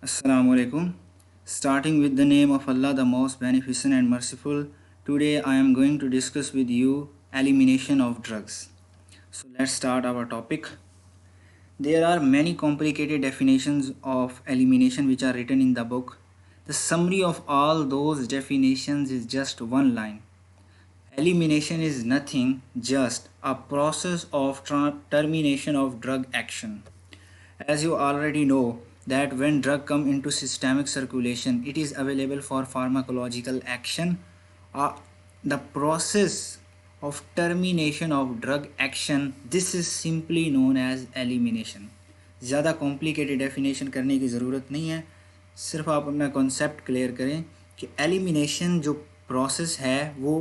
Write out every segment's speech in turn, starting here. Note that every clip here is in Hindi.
Assalamu alaikum. Starting with the name of Allah, the most beneficent and merciful, today I am going to discuss with you elimination of drugs. So let's start our topic. There are many complicated definitions of elimination which are written in the book. The summary of all those definitions is just one line. Elimination is nothing, just a process of termination of drug action. As you already know that when drug come into systemic circulation, it is available for pharmacological action. The process of termination of drug action, this is simply known as elimination. ज़्यादा कॉम्प्लिकेटेड डेफिनेशन करने की ज़रूरत नहीं है, सिर्फ आप अपना कॉन्सेप्ट क्लियर करें कि एलिमिनेशन जो प्रोसेस है वो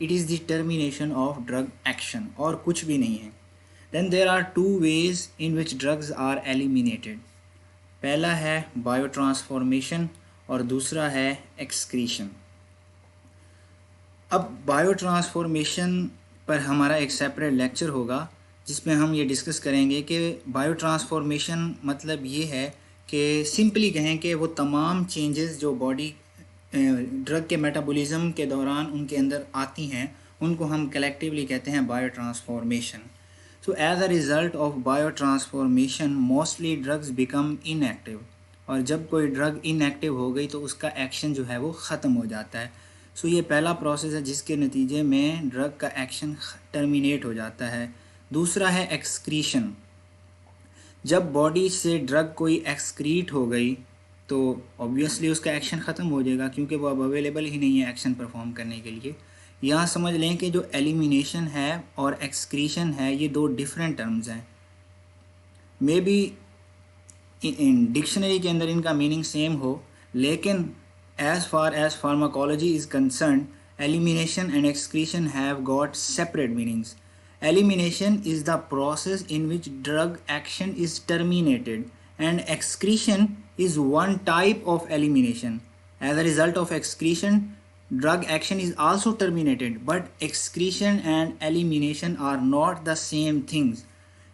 it is the termination of drug action और कुछ भी नहीं है. Then there are two ways in which drugs are eliminated. पहला है बायोट्रांसफॉर्मेशन और दूसरा है एक्सक्रीशन. अब बायोट्रांसफॉर्मेशन पर हमारा एक सेपरेट लेक्चर होगा जिसमें हम ये डिस्कस करेंगे कि बायोट्रांसफॉर्मेशन मतलब ये है कि सिंपली कहें कि वो तमाम चेंजेस जो बॉडी ड्रग के मेटाबॉलिज्म के दौरान उनके अंदर आती हैं उनको हम कलेक्टिवली कहते हैं biotransformation. So as a result of biotransformation, mostly drugs become inactive. और जब कोई ड्रग इनएक्टिव हो गई तो उसका एक्शन जो है वो ख़त्म हो जाता है. सो ये पहला प्रोसेस है जिसके नतीजे में ड्रग का एक्शन टर्मिनेट हो जाता है. दूसरा है एक्सक्रीशन. जब बॉडी से ड्रग कोई एक्सक्रीट हो गई तो ऑब्वियसली उसका एक्शन ख़त्म हो जाएगा क्योंकि वो अब अवेलेबल ही नहीं है एक्शन परफॉर्म करने के लिए. यहाँ समझ लें कि जो एलिमिनेशन है और एक्सक्रीशन है ये दो डिफरेंट टर्म्स हैं. मे बी इन डिक्शनरी के अंदर इनका मीनिंग सेम हो, लेकिन as far as pharmacology is concern elimination and excretion have got separate meanings. Elimination is the process in which drug action is terminated and excretion is one type of elimination. As a result of excretion, drug action is also terminated, but excretion and elimination are not the same things.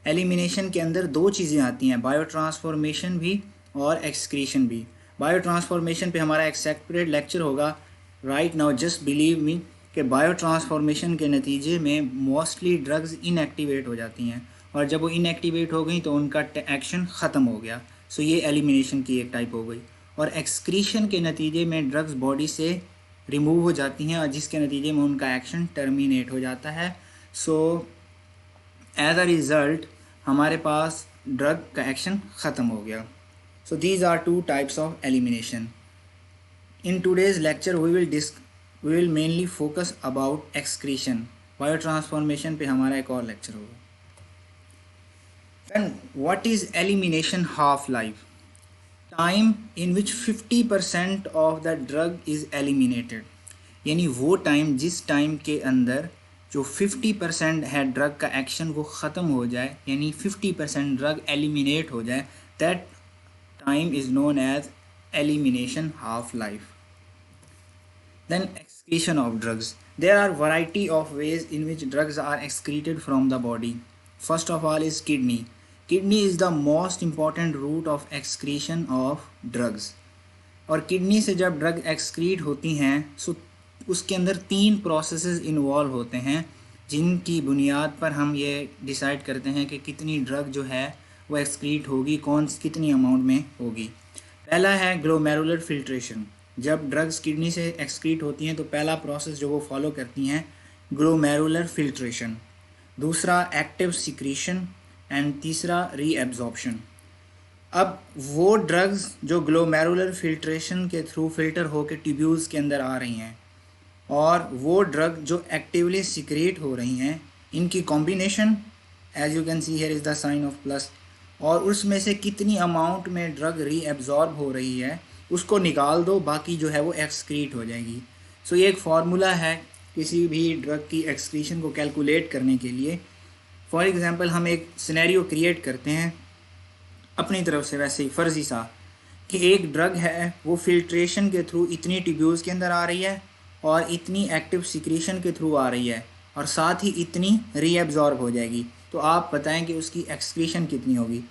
Elimination के अंदर दो चीज़ें आती हैं, बायोट्रांसफॉर्मेशन भी और एक्सक्रीशन भी. बायोट्रांसफॉर्मेशन पे हमारा एक सेपरेट लेक्चर होगा. Right now just believe me कि बायोट्रांसफॉर्मेशन के नतीजे में मोस्टली ड्रग्स इनएक्टिवेट हो जाती हैं और जब वो इनएक्टिवेट हो गई तो उनका एक्शन ख़त्म हो गया. सो ये एलिमिनेशन की एक टाइप हो गई. और एक्सक्रीशन के नतीजे में ड्रग्स बॉडी से रिमूव हो जाती हैं और जिसके नतीजे में उनका एक्शन टर्मिनेट हो जाता है. सो एज अ रिज़ल्ट हमारे पास ड्रग का एक्शन ख़त्म हो गया. So these are two types of elimination. In today's lecture we will mainly focus about excretion. Biotransformation पे हमारा एक और लेक्चर होगा. Then what is elimination half-life? Time in which 50% of the drug is eliminated. यानी वो टाइम जिस टाइम के अंदर जो 50% है ड्रग का एक्शन वो ख़त्म हो जाए, यानी 50% ड्रग एलिमिनेट हो जाए, that time is known as elimination half-life. Then excretion of drugs. There are variety of ways in which drugs are excreted from the body. First of all is kidney. Kidney is the most important route of excretion of drugs. और किडनी से जब ड्रग एक्सक्रीट होती हैं सो उसके अंदर 3 प्रोसेसेस इन्वॉल्व होते हैं जिनकी बुनियाद पर हम ये डिसाइड करते हैं कि कितनी ड्रग जो है वो एक्सक्रीट होगी, कितनी अमाउंट में होगी. पहला है ग्लोमेरुलर फिल्ट्रेशन. जब ड्रग्स किडनी से एक्सक्रीट होती हैं तो पहला प्रोसेस जो वो फॉलो करती हैं ग्लोमेरुलर फिल्ट्रेशन. दूसरा एक्टिव सिक्रीशन एंड तीसरा रीएब्जॉर्प्शन. अब वो ड्रग्स जो ग्लोमेरुलर फिल्ट्रेशन के थ्रू फिल्टर होकर ट्यूब्यूल्स के अंदर आ रही हैं और वो ड्रग जो एक्टिवली सिक्रेट हो रही हैं, इनकी combination as you can see here is the sign of plus, और उसमें से कितनी अमाउंट में ड्रग रीएब्जॉर्ब हो रही है उसको निकाल दो, बाकी जो है वो एक्सक्रीट हो जाएगी. सो ये एक फार्मूला है किसी भी ड्रग की एक्सक्रीशन को कैलकुलेट करने के लिए. फॉर एग्ज़ाम्पल हम एक सिनेरियो क्रिएट करते हैं अपनी तरफ से, वैसे ही फ़र्ज़ी सा, कि एक ड्रग है वो फिल्ट्रेशन के थ्रू इतनी ट्यूब्यूल्स के अंदर आ रही है और इतनी एक्टिव सिक्रीशन के थ्रू आ रही है और साथ ही इतनी रीएब्जॉर्ब हो जाएगी. तो आप बताएं कि उसकी एक्सक्रीशन कितनी होगी.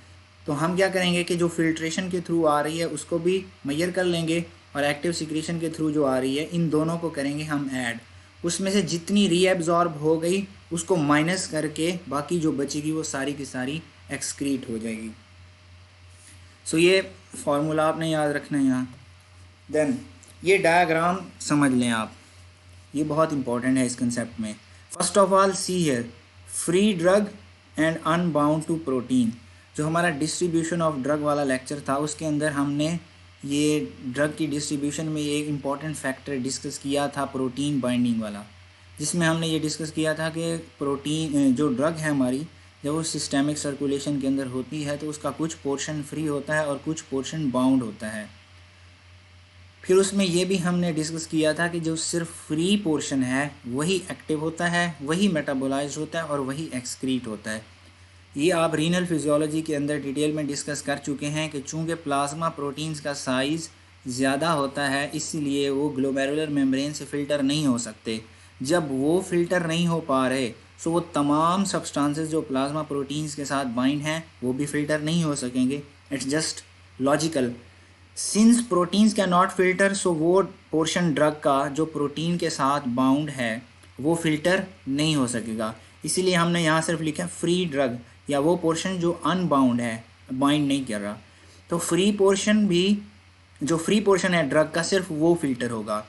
तो हम क्या करेंगे कि जो फिल्ट्रेशन के थ्रू आ रही है उसको भी मेजर कर लेंगे और एक्टिव सिक्रीशन के थ्रू जो आ रही है इन दोनों को करेंगे हम ऐड। उसमें से जितनी रीएब्जॉर्ब हो गई उसको माइनस करके बाकी जो बचेगी वो सारी की सारी एक्सक्रीट हो जाएगी। सो ये फॉर्मूला आपने याद रखना है यहाँ। देन ये डायग्राम समझ लें आप, ये बहुत इंपॉर्टेंट है इस कंसेप्ट में। First of all see here free drug and unbound to protein. जो हमारा डिस्ट्रीब्यूशन ऑफ ड्रग वाला लेक्चर था उसके अंदर हमने ये ड्रग की डिस्ट्रीब्यूशन में ये एक इम्पॉर्टेंट फैक्टर डिस्कस किया था, प्रोटीन बाइंडिंग वाला, जिसमें हमने ये डिस्कस किया था कि प्रोटीन जो ड्रग है हमारी जब वो सिस्टेमिक सर्कुलेशन के अंदर होती है तो उसका कुछ पोर्शन फ्री होता है और कुछ पोर्शन बाउंड होता है। फिर उसमें ये भी हमने डिस्कस किया था कि जो सिर्फ फ्री पोर्शन है वही एक्टिव होता है, वही मेटाबोलाइज होता है और वही एक्सक्रीट होता है। ये आप रीनल फिजियोलॉजी के अंदर डिटेल में डिस्कस कर चुके हैं कि चूँकि प्लाज्मा प्रोटीन्स का साइज़ ज़्यादा होता है इसलिए वो ग्लोमेरुलर मेम्ब्रेन से फ़िल्टर नहीं हो सकते। जब वो फ़िल्टर नहीं हो पा रहे तो वो तमाम सब्सटेंसेस जो प्लाज्मा प्रोटीन्स के साथ बाइंड हैं वो भी फ़िल्टर नहीं हो सकेंगे। It's just logical. Since proteins can not filter सो वो पोर्शन ड्रग का जो प्रोटीन के साथ बाउंड है वो फिल्टर नहीं हो सकेगा। इसीलिए हमने यहाँ सिर्फ लिखा फ्री ड्रग या वो पोर्शन जो अनबाउंड है, बाइंड नहीं कर रहा। तो फ्री पोर्शन भी, जो फ्री पोर्शन है ड्रग का सिर्फ वो फिल्टर होगा।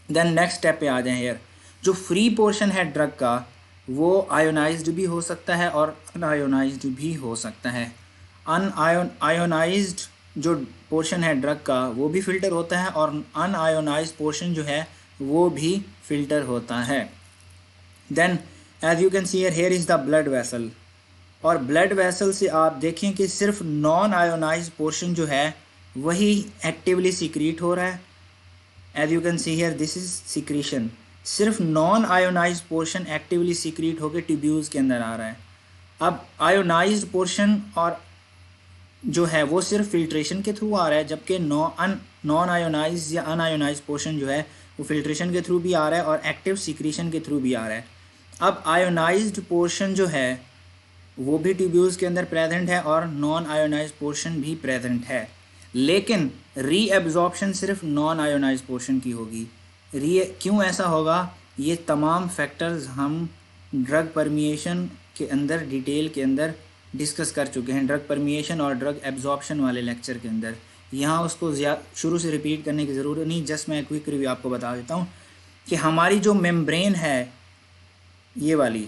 देन नेक्स्ट स्टेप पे आ जाए। हेयर जो फ्री पोर्शन है ड्रग का वो आयोनाइज्ड भी हो सकता है और अनआयोनाइज्ड भी हो सकता है। आयोनाइज्ड जो पोर्शन है ड्रग का वो भी फ़िल्टर होता है और अनआयोनाइज्ड पोर्शन जो है वो भी फ़िल्टर होता है। Then as you can see here is the blood vessel, और ब्लड वेसल से आप देखें कि सिर्फ नॉन आयोनाइज्ड पोर्शन जो है वही एक्टिवली सिक्रीट हो रहा है। As you can see here this is secretion. सिर्फ non ionized portion actively secrete होकर ट्यूब्यूल्स के अंदर आ रहा है। अब आयोनाइज्ड पोर्शन और जो है वो सिर्फ फिल्ट्रेशन के थ्रू आ रहा है, जबकि नॉन आयोनाइज या अनआयोनाइज पोर्शन जो है वो फिल्ट्रेशन के थ्रू भी आ रहा है और एक्टिव सिक्रीशन के थ्रू भी आ रहा है। अब आयोनाइज्ड पोर्शन जो है वो भी ट्यूब्यूल्स के अंदर प्रेजेंट है और नॉन आयोनाइज पोर्शन भी प्रेजेंट है, लेकिन रीएब्जॉर्प्शन सिर्फ नॉन आयोनाइज पोर्शन की होगी। क्यों ऐसा होगा? ये तमाम फैक्टर्स हम ड्रग परमिएशन के अंदर डिटेल के अंदर डिस्कस कर चुके हैं, ड्रग परमिएशन और ड्रग एब्जॉर्प्शन वाले लेक्चर के अंदर। यहाँ उसको शुरू से रिपीट करने की ज़रूरत नहीं, जस्ट मैं क्विक रिव्यू आपको बता देता हूँ कि हमारी जो मेम्ब्रेन है, ये वाली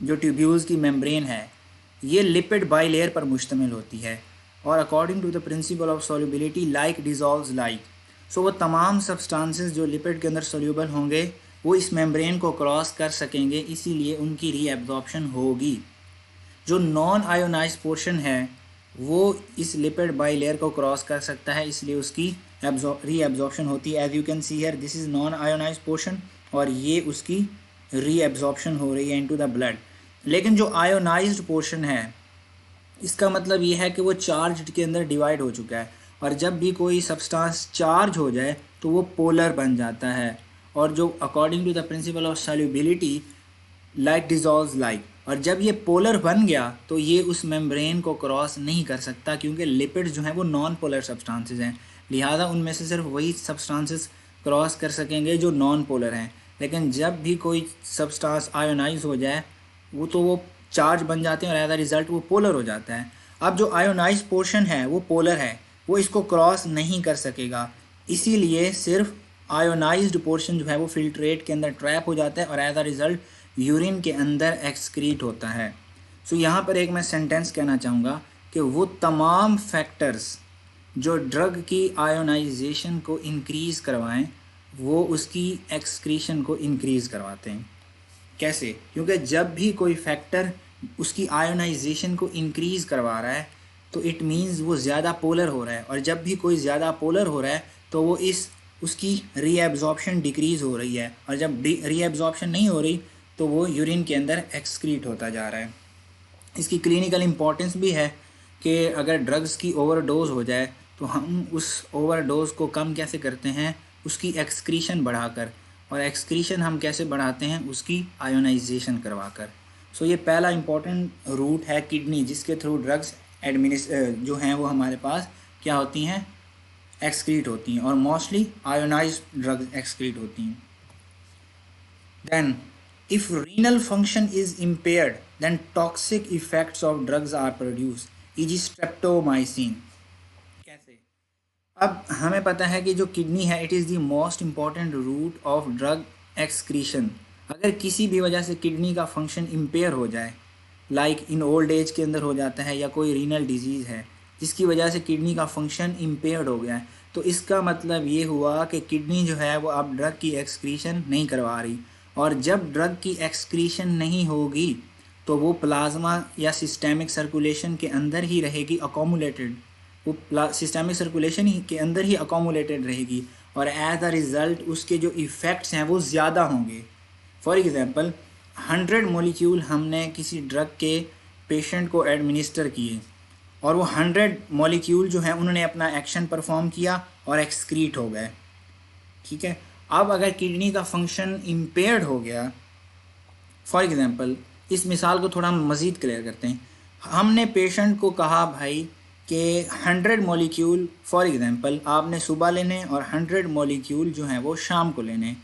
जो ट्यूब्यूल्स की मेम्ब्रेन है, ये लिपिड बाइलेयर पर मुश्तमिल होती है और according to the principle of solubility like dissolves like. So वो तमाम सब्सटेंसेस जो लिपिड के अंदर सोल्यूबल होंगे वो इस मेम्ब्रेन को क्रॉस कर सकेंगे, इसीलिए उनकी रीएब्जॉर्प्शन होगी। जो नॉन आयोनाइज पोर्शन है वो इस लिपिड बाइलेयर को क्रॉस कर सकता है, इसलिए उसकी रीएब्जॉर्प्शन होती है। As you can see here this is non ionise portion और ये उसकी रीएब्जॉर्प्शन हो रही है इनटू द ब्लड। लेकिन जो आयोनाइज्ड पोर्शन है इसका मतलब ये है कि वो चार्ज के अंदर डिवाइड हो चुका है और जब भी कोई सब्सटेंस चार्ज हो जाए तो वो पोलर बन जाता है, और जो according to the principle of solubility like dissolves like, और जब ये पोलर बन गया तो ये उस मेम्ब्रेन को क्रॉस नहीं कर सकता क्योंकि लिपिड्स जो हैं वो नॉन पोलर सब्सटेंसेस हैं, लिहाजा उनमें से सिर्फ वही सब्सटेंसेस क्रॉस कर सकेंगे जो नॉन पोलर हैं। लेकिन जब भी कोई सब्सटेंस आयोनाइज हो जाए वो चार्ज बन जाते हैं और एज अ रिज़ल्ट वो पोलर हो जाता है। अब जो आयोनाइज पोर्शन है वो पोलर है, वो इसको क्रॉस नहीं कर सकेगा, इसीलिए सिर्फ आयोनाइज्ड पोर्शन जो है वो फिल्ट्रेट के अंदर ट्रैप हो जाता है और एज अ रिज़ल्ट यूरिन के अंदर एक्सक्रीट होता है। सो यहाँ पर एक मैं सेंटेंस कहना चाहूँगा कि वो तमाम फैक्टर्स जो ड्रग की आयोनाइजेशन को इंक्रीज़ करवाएं वो उसकी एक्सक्रीशन को इंक्रीज़ करवाते हैं। कैसे? क्योंकि जब भी कोई फैक्टर उसकी आयोनाइजेशन को इंक्रीज़ करवा रहा है तो इट मीन्स वो ज़्यादा पोलर हो रहा है, और जब भी कोई ज़्यादा पोलर हो रहा है तो वो उसकी रीएब्जॉर्प्शन डिक्रीज़ हो रही है, और जब रीएब्जॉर्प्शन नहीं हो रही तो वो यूरिन के अंदर एक्सक्रीट होता जा रहा है। इसकी क्लिनिकल इम्पॉर्टेंस भी है कि अगर ड्रग्स की ओवरडोज हो जाए तो हम उस ओवरडोज को कम कैसे करते हैं, उसकी एक्सक्रीशन बढ़ाकर, और एक्सक्रीशन हम कैसे बढ़ाते हैं, उसकी आयोनाइजेशन करवाकर। सो ये पहला इम्पॉर्टेंट रूट है किडनी जिसके थ्रू ड्रग्स जो हैं वो हमारे पास क्या होती हैं, एक्सक्रीट होती हैं, और मोस्टली आयोनाइज्ड ड्रग्स एक्सक्रीट होती हैं। Then if renal function is impaired then toxic effects of drugs are produce, e g. Streptomycin. कैसे? अब हमें पता है कि जो किडनी है it is the most important route of drug excretion. अगर किसी भी वजह से किडनी का फंक्शन इम्पेयर हो जाए, लाइक इन ओल्ड एज के अंदर हो जाता है, या कोई रीनल डिजीज़ है जिसकी वजह से किडनी का फंक्शन इम्पेयर्ड हो गया है, तो इसका मतलब ये हुआ कि किडनी जो है वो अब ड्रग की एक्सक्रीशन नहीं करवा रही, और जब ड्रग की एक्सक्रीशन नहीं होगी तो वो प्लाज्मा या सिस्टेमिक सर्कुलेशन के अंदर ही रहेगी अकोमुलेटेड, वो सिस्टेमिक सर्कुलेशन ही के अंदर ही अकोमुलेटेड रहेगी, और एज अ रिज़ल्ट उसके जो इफ़ेक्ट्स हैं वो ज़्यादा होंगे। फॉर एग्ज़ाम्पल 100 मॉलिक्यूल हमने किसी ड्रग के पेशेंट को एडमिनिस्टर किए, और वो 100 मॉलिक्यूल जो हैं उन्होंने अपना एक्शन परफॉर्म किया और एक्सक्रीट हो गए, ठीक है। अब अगर किडनी का फंक्शन इम्पेयर्ड हो गया, फॉर एग्ज़ाम्पल इस मिसाल को थोड़ा मज़ीद क्लियर करते हैं। हमने पेशेंट को कहा भाई कि 100 मॉलिक्यूल फॉर एग्ज़ाम्पल आपने सुबह लेने और 100 मॉलिक्यूल जो हैं वो शाम को लेने।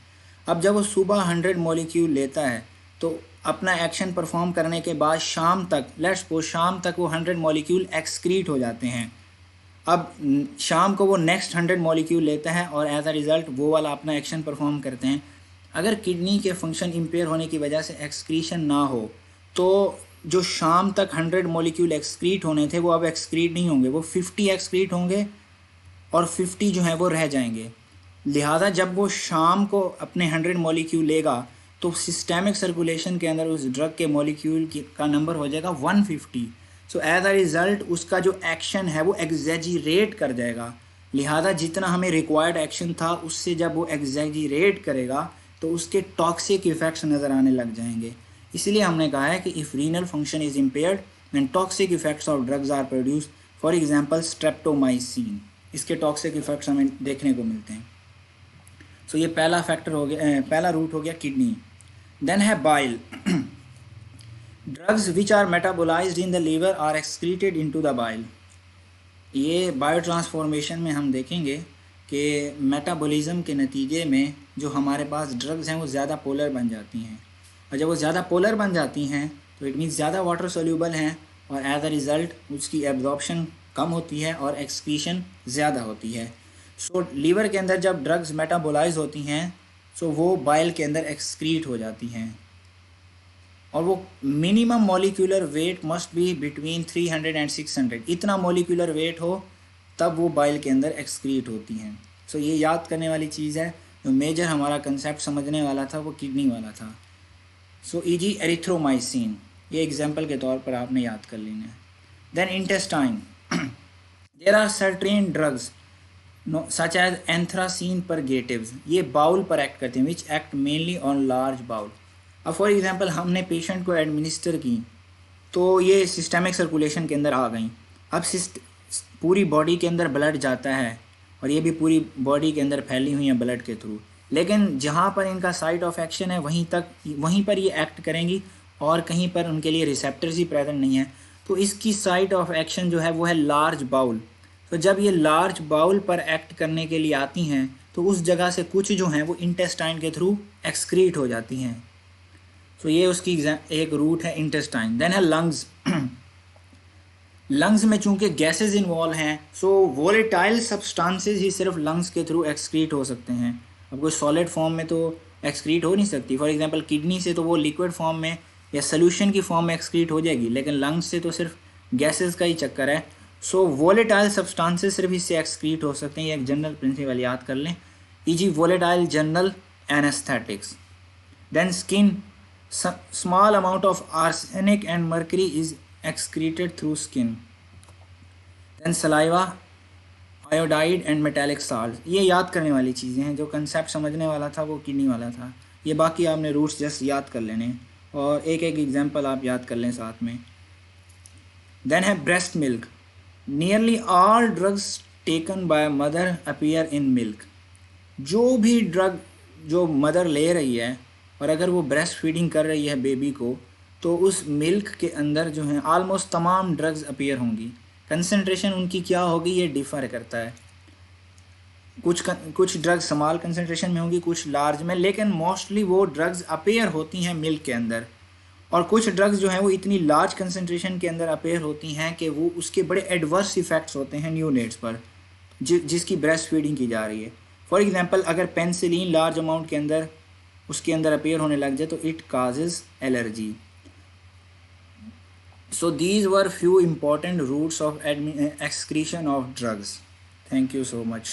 अब जब वो सुबह 100 मॉलिक्यूल लेता है तो अपना एक्शन परफॉर्म करने के बाद शाम तक, लेट्स सपोज शाम तक वो 100 मॉलिक्यूल एक्सक्रीट हो जाते हैं। अब शाम को वो नेक्स्ट 100 मॉलिक्यूल लेता है और एज अ रिज़ल्ट वो वाला अपना एक्शन परफॉर्म करते हैं। अगर किडनी के फंक्शन इम्पेयर होने की वजह से एक्सक्रीशन ना हो तो जो शाम तक 100 मॉलिक्यूल एक्सक्रीट होने थे वो अब एक्सक्रीट नहीं होंगे, वो 50 एक्सक्रीट होंगे और 50 जो हैं वो रह जाएंगे। लिहाजा जब वो शाम को अपने 100 मॉलिक्यूल लेगा तो सिस्टेमिक सर्कुलेशन के अंदर उस ड्रग के मॉलिक्यूल का नंबर हो जाएगा 150। सो एज अ रिज़ल्ट उसका जो एक्शन है वो एग्जैजरेट कर जाएगा। लिहाजा जितना हमें रिक्वायर्ड एक्शन था उससे जब वो एग्जैजरेट करेगा तो उसके टॉक्सिक इफ़ेक्ट्स नज़र आने लग जाएंगे। इसलिए हमने कहा है कि if renal function is impaired and toxic effects of drugs are produce, for example streptomycin, इसके टॉक्सिक इफ़ेक्ट्स हमें देखने को मिलते हैं। सो ये पहला फैक्टर हो गया, पहला रूट हो गया किडनी। देन है bile. Drugs which are metabolised in the liver are excreted into the bile. ये बायो ट्रांसफॉर्मेशन में हम देखेंगे कि मेटाबॉलिज्म के नतीजे में जो हमारे पास ड्रग्स हैं वो ज़्यादा पोलर बन जाती हैं, और जब वो ज़्यादा पोलर बन जाती हैं तो इट मीन्स ज़्यादा वाटर सोल्यूबल हैं, और एज अ रिज़ल्ट उसकी एब्जॉर्प्शन कम होती है और एक्सक्रीशन ज़्यादा होती है। सो लीवर के अंदर जब ड्रग्स मेटाबोलाइज होती हैं सो वो बाइल के अंदर एक्सक्रीट हो जाती हैं, और वो minimum molecular weight must be between 300 and 600, इतना मॉलिक्यूलर वेट हो तब वो बाइल के अंदर एक्सक्रीट होती हैं। सो ये याद करने वाली चीज़ है। जो मेजर हमारा कंसेप्ट समझने वाला था वो किडनी वाला था। सो ई.जी. एरिथ्रोमाइसिन, ये एग्जांपल के तौर पर आपने याद कर लेना है। Then intestine, there are certain drugs such as anthracene purgatives, ये बाउल पर एक्ट करते हैं, which act mainly on large bowel. अब फॉर एग्जांपल हमने पेशेंट को एडमिनिस्टर की तो ये सिस्टेमिक सर्कुलेशन के अंदर आ गई। अब पूरी बॉडी के अंदर ब्लड जाता है और ये भी पूरी बॉडी के अंदर फैली हुई हैं ब्लड के थ्रू, लेकिन जहाँ पर इनका साइट ऑफ एक्शन है वहीं पर ये एक्ट करेंगी, और कहीं पर उनके लिए रिसेप्टर्स ही प्रेजेंट नहीं है। तो इसकी साइट ऑफ एक्शन जो है वो है लार्ज बाउल। तो जब ये लार्ज बाउल पर एक्ट करने के लिए आती हैं तो उस जगह से कुछ जो हैं वो इंटेस्टाइन के थ्रू एक्सक्रीट हो जाती हैं। तो ये उसकी एक रूट है इंटेस्टाइन। देन है लंग्स। लंग्स में चूंकि गैसेस इन्वॉल्व हैं सो वोलेटाइल सब्सटेंसेस ही सिर्फ लंग्स के थ्रू एक्सक्रीट हो सकते हैं। अब कोई सॉलिड फॉर्म में तो एक्सक्रीट हो नहीं सकती। फॉर एग्जांपल किडनी से तो वो लिक्विड फॉर्म में या सोल्यूशन की फॉर्म में एक्सक्रीट हो जाएगी, लेकिन लंग्स से तो सिर्फ गैसेस का ही चक्कर है। सो वोलेटाइल सब्सटेंसेस सिर्फ इससे एक्सक्रीट हो सकते हैं। ये एक जनरल प्रिंसिपल याद कर लें, e g. Volatile general anaesthetics. Then skin, small amount of arsenic and mercury is excreted through skin. Then saliva, iodide and metallic salt, ये याद करने वाली चीज़ें हैं। जो कंसेप्ट समझने वाला था वो किडनी वाला था। ये बाकी आपने रूट्स जस्ट याद कर लेने और एक एक एग्जांपल आप याद कर लें साथ में। देन है breast milk. Nearly all drugs taken by mother appear in milk. जो भी ड्रग जो मदर ले रही है और अगर वो ब्रेस्ट फीडिंग कर रही है बेबी को तो उस मिल्क के अंदर जो है ऑलमोस्ट तमाम ड्रग्स अपीयर होंगी। कंसनट्रेशन उनकी क्या होगी ये डिफ़र करता है, कुछ ड्रग्स स्मॉल कंसनट्रेशन में होंगी, कुछ लार्ज में, लेकिन मोस्टली वो ड्रग्स अपेयर होती हैं मिल्क के अंदर। और कुछ ड्रग्स जो हैं वो इतनी लार्ज कंसनट्रेशन के अंदर अपेयर होती हैं कि वो उसके बड़े एडवर्स इफ़ेक्ट्स होते हैं न्यूनेट्स पर जिसकी ब्रेस्ट फीडिंग की जा रही है। फॉर एग्जांपल अगर पेंसिलिन लार्ज अमाउंट के अंदर उसके अंदर अपेयर होने लग जाए तो it causes allergy. So these were few important routes of excretion of drugs. Thank you so much.